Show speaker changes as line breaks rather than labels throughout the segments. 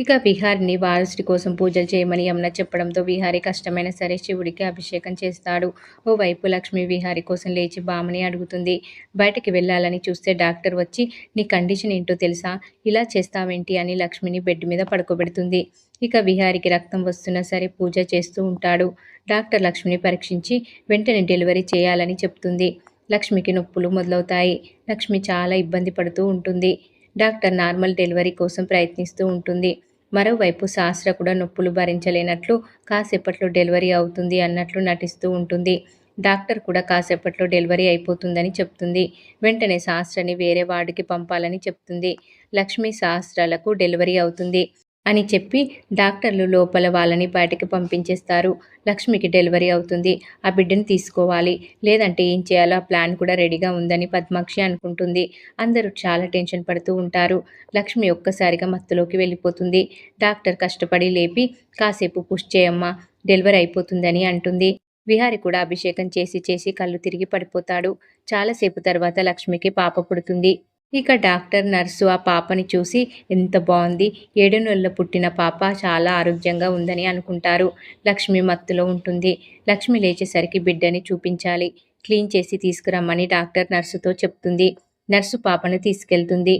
ఇక విహారిని వారసుడి కోసం పూజలు చేయమని యమున చెప్పడంతో విహారి కష్టమైనా సరే శివుడికి అభిషేకం చేస్తాడు. ఓవైపు లక్ష్మి విహారి కోసం లేచి బామని అడుగుతుంది. బయటికి వెళ్ళాలని చూస్తే డాక్టర్ వచ్చి నీ కండిషన్ ఏంటో తెలుసా? ఇలా చేస్తావేంటి అని లక్ష్మిని బెడ్ మీద పడుకోబెడుతుంది. ఇక విహారికి రక్తం వస్తున్నా సరే పూజ చేస్తూ ఉంటాడు. డాక్టర్ లక్ష్మిని పరీక్షించి వెంటనే డెలివరీ చేయాలని చెప్తుంది. లక్ష్మికి నొప్పులు మొదలవుతాయి. లక్ష్మి చాలా ఇబ్బంది పడుతూ ఉంటుంది. డాక్టర్ నార్మల్ డెలివరీ కోసం ప్రయత్నిస్తూ ఉంటుంది. మరోవైపు శాస్త్ర కూడా నొప్పులు భరించలేనట్లు కాసేపట్లో డెలివరీ అవుతుంది అన్నట్లు నటిస్తూ ఉంటుంది. డాక్టర్ కూడా కాసేపట్లో డెలివరీ అయిపోతుందని చెప్తుంది. వెంటనే శాస్త్రని వేరే వార్డుకి పంపాలని చెప్తుంది. లక్ష్మి శాస్త్రాలకు డెలివరీ అవుతుంది అని చెప్పి డాక్టర్లు లోపల వాళ్ళని బయటకు పంపించేస్తారు. లక్ష్మికి డెలివరీ అవుతుంది. ఆ బిడ్డని తీసుకోవాలి, లేదంటే ఏం చేయాలో ఆ ప్లాన్ కూడా రెడీగా ఉందని పద్మాక్షి అనుకుంటుంది. అందరూ చాలా టెన్షన్ పడుతూ ఉంటారు. లక్ష్మి ఒక్కసారిగా మత్తులోకి వెళ్ళిపోతుంది. డాక్టర్ కష్టపడి లేపి కాసేపు పుష్ చేయమ్మా, డెలివరీ అయిపోతుందని అంటుంది. విహారి కూడా అభిషేకం చేసి చేసి కళ్ళు తిరిగి పడిపోతాడు. చాలాసేపు తర్వాత లక్ష్మికి పాప పుడుతుంది. ఇక డాక్టర్, నర్సు ఆ పాపని చూసి ఎంత బావుంది, 7 నెలల్లో పుట్టిన పాప చాలా ఆరోగ్యంగా ఉందని అనుకుంటారు. లక్ష్మి మత్తులో ఉంటుంది. లక్ష్మి లేచేసరికి బిడ్డని చూపించాలి, క్లీన్ చేసి తీసుకురమ్మని డాక్టర్ నర్సుతో చెప్తుంది. నర్సు పాపను తీసుకెళ్తుంది.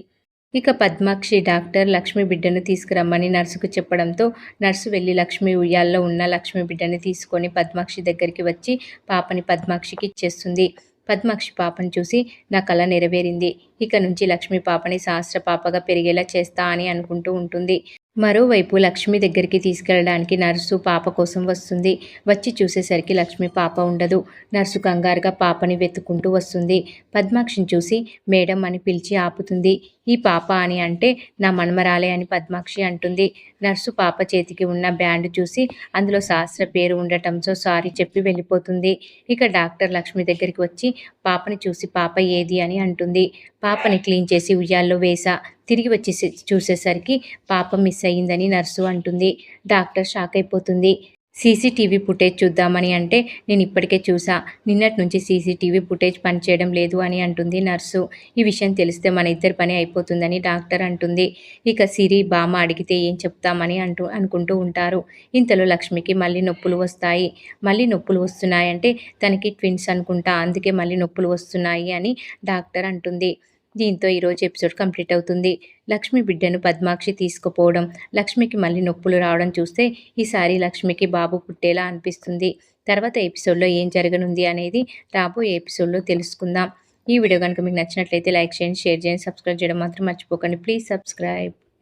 ఇక పద్మాక్షి డాక్టర్ లక్ష్మి బిడ్డను తీసుకురమ్మని నర్సుకు చెప్పడంతో నర్సు వెళ్ళి లక్ష్మి ఉయ్యాల్లో ఉన్న లక్ష్మి బిడ్డని తీసుకొని పద్మాక్షి దగ్గరికి వచ్చి పాపని పద్మాక్షికి ఇచ్చేస్తుంది. పద్మాక్షి పాపను చూసి నా కల నెరవేరింది, ఇక నుంచి లక్ష్మి పాపని శాస్త్ర పాపగా పెరిగేలా చేస్తా అని అనుకుంటూ ఉంటుంది. మరోవైపు లక్ష్మి దగ్గరికి తీసుకెళ్ళడానికి నర్సు పాప కోసం వస్తుంది. వచ్చి చూసేసరికి లక్ష్మి పాప ఉండదు. నర్సు కంగారుగా పాపని వెతుక్కుంటూ వస్తుంది. పద్మాక్షిని చూసి మేడం అని పిలిచి ఆపుతుంది. ఈ పాప అని అంటే నా మనమరాలే అని పద్మాక్షి అంటుంది. నర్సు పాప చేతికి ఉన్న బ్యాండ్ చూసి అందులో శాస్త్ర పేరు ఉండటంతో సారీ చెప్పి వెళ్ళిపోతుంది. ఇక డాక్టర్ లక్ష్మి దగ్గరికి వచ్చి పాపని చూసి పాప ఏది అని అంటుంది. పాపని క్లీన్ చేసి ఉయ్యాల్లో వేసా, తిరిగి వచ్చి చూసేసరికి పాప మిస్ అయ్యిందని నర్సు అంటుంది. డాక్టర్ షాక్ అయిపోతుంది. సీసీటీవీ ఫుటేజ్ చూద్దామని అంటే నేను ఇప్పటికే చూసా, నిన్నటి నుంచి సీసీటీవీ ఫుటేజ్ పనిచేయడం లేదు అని అంటుంది నర్సు. ఈ విషయం తెలిస్తే మన ఇద్దరి పని అయిపోతుందని డాక్టర్ అంటుంది. ఇక సిరి బామ్మ అడిగితే ఏం చెప్తామని అనుకుంటూ ఉంటారు. ఇంతలో లక్ష్మికి మళ్ళీ నొప్పులు వస్తాయి. మళ్ళీ నొప్పులు వస్తున్నాయంటే తనకి ట్విన్స్ అనుకుంటా, అందుకే మళ్ళీ నొప్పులు వస్తున్నాయి అని డాక్టర్ అంటుంది. దీంతో ఈరోజు ఎపిసోడ్ కంప్లీట్ అవుతుంది. లక్ష్మి బిడ్డను పద్మాక్షి తీసుకుపోవడం, లక్ష్మికి మళ్ళీ నొప్పులు రావడం చూస్తే ఈసారి లక్ష్మికి బాబు పుట్టేలా అనిపిస్తుంది. తర్వాత ఎపిసోడ్లో ఏం జరగనుంది అనేది రాబోయే ఎపిసోడ్లో తెలుసుకుందాం. ఈ వీడియో కనుక మీకు నచ్చినట్లయితే లైక్ చేయండి, షేర్ చేయండి, సబ్స్క్రైబ్ చేయడం మాత్రం మర్చిపోకండి. Please subscribe.